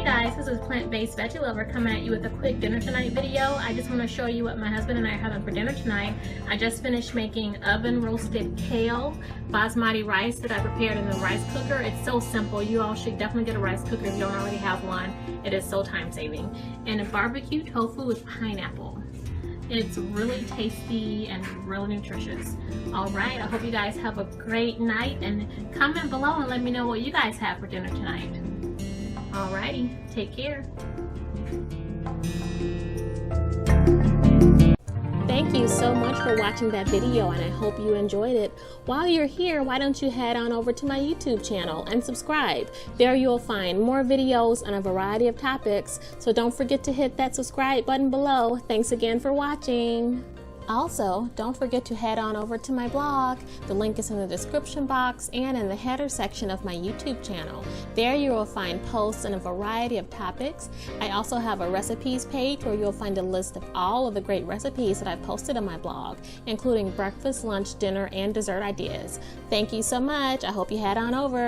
Hey guys, this is Plant-Based Veggie Lover coming at you with a quick dinner tonight video. I just want to show you what my husband and I are having for dinner tonight. I just finished making oven roasted kale basmati rice that I prepared in the rice cooker. It's so simple. You all should definitely get a rice cooker if you don't already have one. It is so time saving. And a barbecue tofu with pineapple. It's really tasty and really nutritious. Alright, I hope you guys have a great night, and comment below and let me know what you guys have for dinner tonight. Alrighty, take care. Thank you so much for watching that video, and I hope you enjoyed it. While you're here, why don't you head on over to my YouTube channel and subscribe. There you'll find more videos on a variety of topics, so don't forget to hit that subscribe button below. Thanks again for watching. Also, don't forget to head on over to my blog. The link is in the description box and in the header section of my YouTube channel. There you will find posts on a variety of topics. I also have a recipes page where you'll find a list of all of the great recipes that I've posted on my blog, including breakfast, lunch, dinner, and dessert ideas. Thank you so much. I hope you head on over.